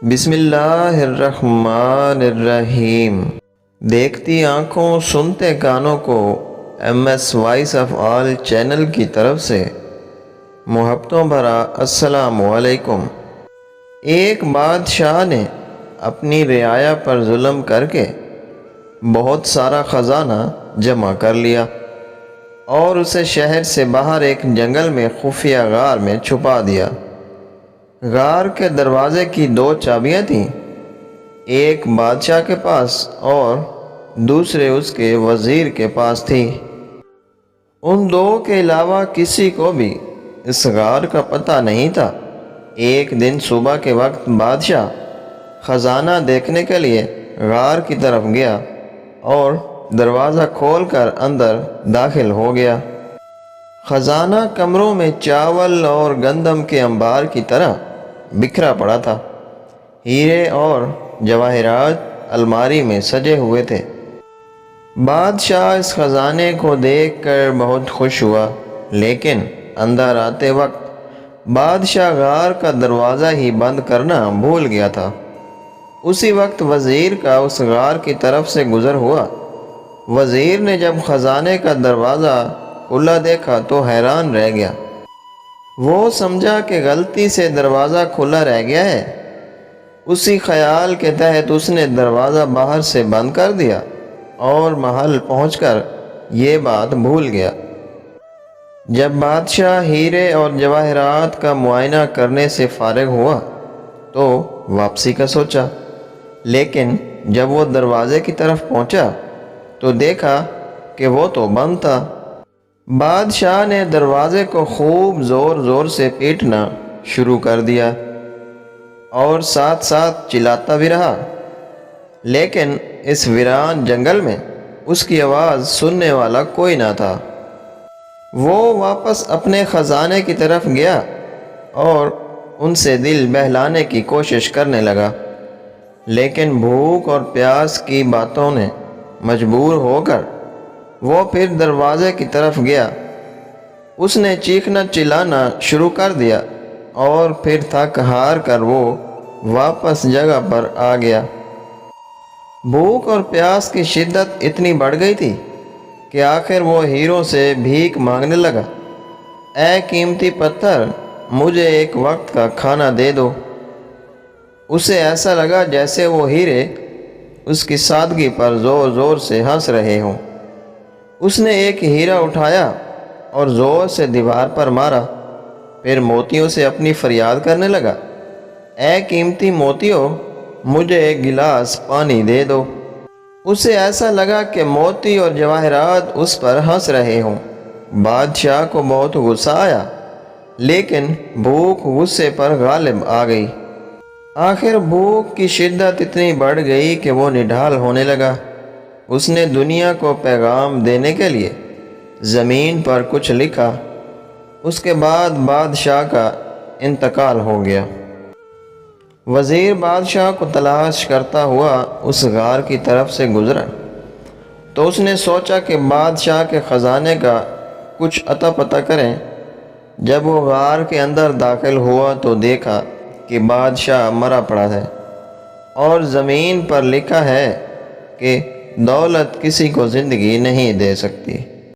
بسم اللہ الرحمن الرحیم۔ دیکھتی آنکھوں سنتے کانوں کو M S voice of all channel کی طرف سے محبتوں بھرا السلام علیکم۔ ایک بادشاہ نے اپنی رعایا پر ظلم کر کے بہت سارا خزانہ جمع کر لیا اور اسے شہر سے باہر ایک جنگل میں خفیہ غار میں چھپا دیا۔ غار کے دروازے کی 2 چابیاں تھیں، ایک بادشاہ کے پاس اور دوسرے اس کے وزیر کے پاس تھی۔ ان 2 کے علاوہ کسی کو بھی اس غار کا پتہ نہیں تھا۔ ایک دن صبح کے وقت بادشاہ خزانہ دیکھنے کے لیے غار کی طرف گیا اور دروازہ کھول کر اندر داخل ہو گیا۔ خزانہ کمروں میں چاول اور گندم کے انبار کی طرح بکھرا پڑا تھا۔ ہیرے اور جواہرات الماری میں سجے ہوئے تھے۔ بادشاہ اس خزانے کو دیکھ کر بہت خوش ہوا، لیکن اندر آتے وقت بادشاہ غار کا دروازہ ہی بند کرنا بھول گیا تھا۔ اسی وقت وزیر کا اس غار کی طرف سے گزر ہوا۔ وزیر نے جب خزانے کا دروازہ کھلا دیکھا تو حیران رہ گیا۔ وہ سمجھا کہ غلطی سے دروازہ کھلا رہ گیا ہے۔ اسی خیال کے تحت اس نے دروازہ باہر سے بند کر دیا اور محل پہنچ کر یہ بات بھول گیا۔ جب بادشاہ ہیرے اور جواہرات کا معائنہ کرنے سے فارغ ہوا تو واپسی کا سوچا، لیکن جب وہ دروازے کی طرف پہنچا تو دیکھا کہ وہ تو بند تھا۔ بادشاہ نے دروازے کو خوب زور زور سے پیٹنا شروع کر دیا اور ساتھ ساتھ چلاتا بھی رہا، لیکن اس ویران جنگل میں اس کی آواز سننے والا کوئی نہ تھا۔ وہ واپس اپنے خزانے کی طرف گیا اور ان سے دل بہلانے کی کوشش کرنے لگا، لیکن بھوک اور پیاس کی باتوں نے مجبور ہو کر وہ پھر دروازے کی طرف گیا۔ اس نے چیخنا چلانا شروع کر دیا اور پھر تھک ہار کر وہ واپس جگہ پر آ گیا۔ بھوک اور پیاس کی شدت اتنی بڑھ گئی تھی کہ آخر وہ ہیروں سے بھیک مانگنے لگا۔ اے قیمتی پتھر، مجھے ایک وقت کا کھانا دے دو۔ اسے ایسا لگا جیسے وہ ہیرے اس کی سادگی پر زور زور سے ہنس رہے ہوں۔ اس نے ایک ہیرا اٹھایا اور زور سے دیوار پر مارا، پھر موتیوں سے اپنی فریاد کرنے لگا، اے قیمتی موتیوں، مجھے ایک گلاس پانی دے دو۔ اسے ایسا لگا کہ موتی اور جواہرات اس پر ہنس رہے ہوں۔ بادشاہ کو بہت غصہ آیا، لیکن بھوک غصے پر غالب آ گئی۔ آخر بھوک کی شدت اتنی بڑھ گئی کہ وہ نڈھال ہونے لگا۔ اس نے دنیا کو پیغام دینے کے لیے زمین پر کچھ لکھا۔ اس کے بعد بادشاہ کا انتقال ہو گیا۔ وزیر بادشاہ کو تلاش کرتا ہوا اس غار کی طرف سے گزرا تو اس نے سوچا کہ بادشاہ کے خزانے کا کچھ اتا پتہ کریں۔ جب وہ غار کے اندر داخل ہوا تو دیکھا کہ بادشاہ مرا پڑا ہے اور زمین پر لکھا ہے کہ دولت کسی کو زندگی نہیں دے سکتی۔